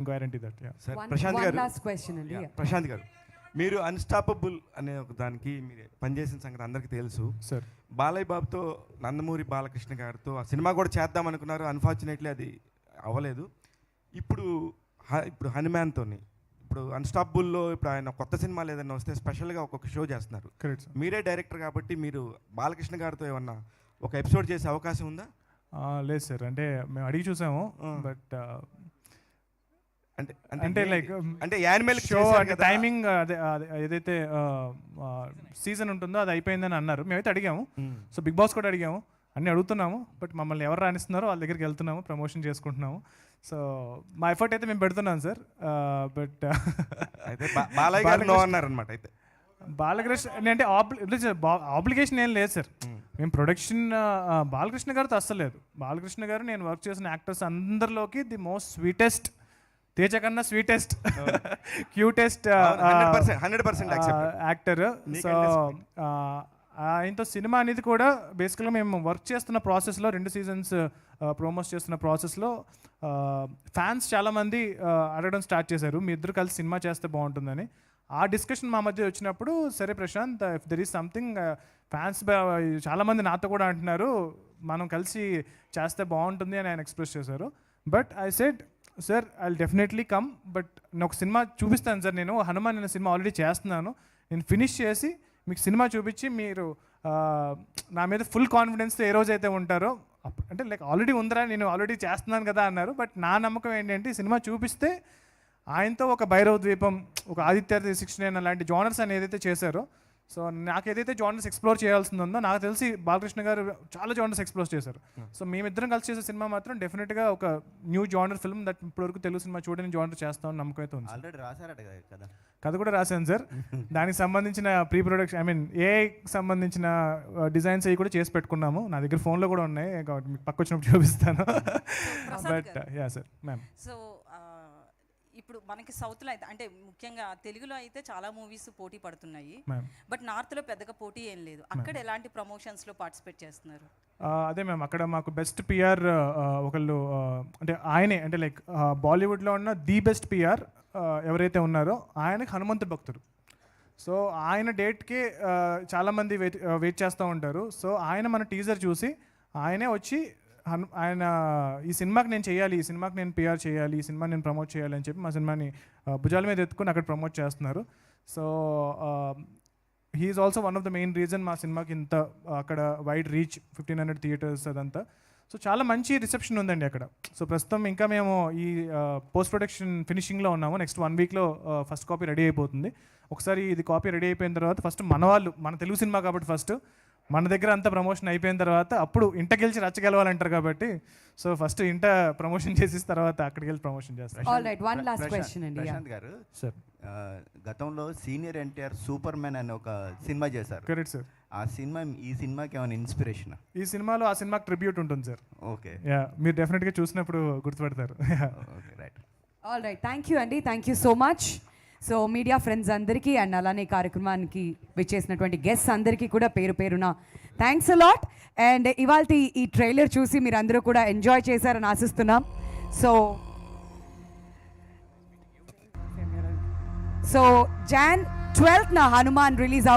Guarantee that. Sir One Prashanth garu, last question అండి. Yeah, Prashanth గారు, మీరు అన్స్టాపబుల్ అనే ఒక దానికి మీరు పనిచేసిన సంగతి అందరికీ తెలుసు సార్. బాలయ్య బాబుతో నందమూరి బాలకృష్ణ గారితో ఆ సినిమా కూడా చేద్దాం అనుకున్నారు, అన్ఫార్చునేట్లీ అది అవ్వలేదు. ఇప్పుడు ఇప్పుడు హనుమాన్తోని ఇప్పుడు అన్స్టాపబుల్లో ఇప్పుడు ఆయన కొత్త సినిమాలు ఏదైనా వస్తే స్పెషల్గా ఒక్కొక్క షో చేస్తున్నారు. Correct sir. మీరే డైరెక్టర్ కాబట్టి మీరు బాలకృష్ణ గారితో ఏమన్నా ఒక ఎపిసోడ్ చేసే అవకాశం ఉందా? లేదు సార్, అంటే మేము అడిగి చూసాము, బట్ అంటే లైక్ అంటే యానిమల్ షో అంటే టైమింగ్ అదే ఏదైతే సీజన్ ఉంటుందో అది అయిపోయిందని అన్నారు. మేమైతే అడిగాము, సో బిగ్ బాస్ కూడా అడిగాము, అన్నీ అడుగుతున్నాము, బట్ మమ్మల్ని ఎవరు రాణిస్తున్నారో వాళ్ళ దగ్గరికి వెళ్తున్నాము, ప్రమోషన్ చేసుకుంటున్నాము. సో మా ఎఫర్ట్ అయితే మేము పెడుతున్నాం సార్. బట్ అయితే బాలయ్య గారు నో అన్నారనమాట. అయితే బాలకృష్ణ అంటే ఆబ్లిగేషన్ ఏం లేదు సార్. మేము ప్రొడక్షన్ బాలకృష్ణ గారితో అస్సలు లేదు. బాలకృష్ణ గారు నేను వర్క్ చేసిన యాక్టర్స్ అందరిలోకి ది మోస్ట్ స్వీటెస్ట్, తేజ కన్నా స్వీటెస్ట్, క్యూటెస్ట్ యాక్టర్. సో ఆయనతో సినిమా అనేది కూడా బేసికల్గా మేము వర్క్ చేస్తున్న ప్రాసెస్లో 2 సీజన్స్ ప్రోమోస్ చేస్తున్న ప్రాసెస్లో ఫ్యాన్స్ చాలామంది అడగడం స్టార్ట్ చేశారు, మీ ఇద్దరు కలిసి సినిమా చేస్తే బాగుంటుందని. ఆ డిస్కషన్ మా మధ్య వచ్చినప్పుడు, సరే Prashanth, if there is something, fans చాలామంది నాతో కూడా అంటున్నారు మనం కలిసి చేస్తే బాగుంటుంది అని ఆయన ఎక్స్ప్రెస్ చేశారు. But I said, sir I definitely come, but నేను ఒక సినిమా చూపిస్తాను సార్. నేను హనుమాన్ అనే సినిమా ఆల్రెడీ చేస్తున్నాను, నేను ఫినిష్ చేసి మీకు సినిమా చూపించి మీరు నా మీద ఫుల్ కాన్ఫిడెన్స్తో ఏ రోజైతే ఉంటారో అంటే లైక్ ఆల్రెడీ ఉందరా, నేను ఆల్రెడీ చేస్తున్నాను కదా అన్నారు. బట్ నా నమ్మకం ఏంటంటే సినిమా చూపిస్తే ఆయనతో ఒక భైరవ ద్వీపం, ఒక ఆదిత్య 69 అలాంటి జానర్స్ అని ఏదైతే చేశారో, సో నాకు ఏదైతే జానర్స్ ఎక్స్ప్లోర్ చేయాల్సింది ఉందో, నాకు తెలిసి బాలకృష్ణ గారు చాలా జానర్స్ ఎక్స్ప్లోర్ చేశారు. సో మేమిద్దరం కలిసి చేసే సినిమా మాత్రం డెఫినెట్గా ఒక న్యూ జానర్ ఫిల్మ్ దట్ ఇప్పటివరకు తెలుగు సినిమా చూడని జానర్ చేస్తామని నమ్మకం అయితే ఉంది. ఆల్రెడీ రాశారట కదా, కథ కూడా రాశాను సార్. దానికి సంబంధించిన ప్రీ ప్రొడక్షన్, ఐ మీన్ ఏఐకి సంబంధించిన డిజైన్స్ అవి కూడా చేసి పెట్టుకున్నాము. నా దగ్గర ఫోన్లో కూడా ఉన్నాయి, కాబట్టి మీకు పక్క వచ్చినప్పుడు చూపిస్తాను. But yeah sir ma'am. So ఇప్పుడు మనకి సౌత్లో అయితే, అంటే ముఖ్యంగా తెలుగులో అయితే చాలా మూవీస్ పోటీ పడుతున్నాయి, బట్ నార్త్లో పెద్దగా పోటీ ఏం లేదు. అక్కడ ఎలాంటి ప్రమోషన్స్లో పార్టిసిపేట్ చేస్తున్నారు? అదే మ్యామ్, అక్కడ మాకు బెస్ట్ పిఆర్ ఒకళ్ళు, అంటే ఆయనే, అంటే లైక్ బాలీవుడ్లో ఉన్న ది బెస్ట్ పిఆర్ ఎవరైతే ఉన్నారో ఆయనకి హనుమంతు భక్తుడు. సో ఆయన డేట్కి చాలామంది వెయిట్ చేస్తూ ఉంటారు. సో ఆయన మన టీజర్ చూసి ఆయనే వచ్చి ఆయన ఈ సినిమాకి నేను చేయాలి, ఈ సినిమాకి నేను పిఆర్ చేయాలి, ఈ సినిమా నేను ప్రమోట్ చేయాలి అని చెప్పి మా సినిమాని భుజాల మీద ఎత్తుకుని అక్కడ ప్రమోట్ చేస్తున్నారు. So he is also one of the main reason మా సినిమాకి ఇంత అక్కడ వైడ్ రీచ్, 1500 థియేటర్స్ అదంతా. సో చాలా మంచి రిసెప్షన్ ఉందండి అక్కడ. సో ప్రస్తుతం ఇంకా మేము ఈ పోస్ట్ ప్రొడక్షన్ ఫినిషింగ్లో ఉన్నాము. నెక్స్ట్ 1 వీక్లో ఫస్ట్ కాపీ రెడీ అయిపోతుంది. ఒకసారి ఇది కాపీ రెడీ అయిపోయిన తర్వాత ఫస్ట్ మన వాళ్ళు, మన తెలుగు సినిమా కాబట్టి ఫస్ట్ మన దగ్గర అంతా ప్రమోషన్ అయిపోయిన తర్వాత అప్పుడు ఇంట గెలిచి రచ్చగెలవాలంటారు కాబట్టి, సో ఫస్ట్ ఇంట ప్రమోషన్ చేసి తర్వాత అక్కడికి వెళ్ళి ప్రమోషన్ చేస్తారు. ప్రశాంత్ గారు, సార్ గతంలో సీనియర్ ఎన్టీఆర్ సూపర్ మ్యాన్ అనే ఒక సినిమా చేశారు. Correct sir. ఆ సినిమా ఈ సినిమాకి ఏమైనా ఇన్స్పిరేషన్? ఈ సినిమాలో ఆ సినిమాకి ట్రిబ్యూట్ ఉంటుంది సార్. ఓకే, యా, మీరు డెఫినెట్గా చూసినప్పుడు గుర్తుపడతారు. Okay, right. All right, thank you అండి, thank you so much. So media friends అందరికీ అండ్ అలానే కార్యక్రమానికి విచ్చేసినటువంటి గెస్ట్స్ అందరికీ కూడా పేరు పేరున థ్యాంక్స్ అలాట్. అండ్ ఇవాళ ఈ ట్రైలర్ చూసి మీరు అందరూ కూడా ఎంజాయ్ చేశారని ఆశిస్తున్నాం. So Jan 12th Hanuman release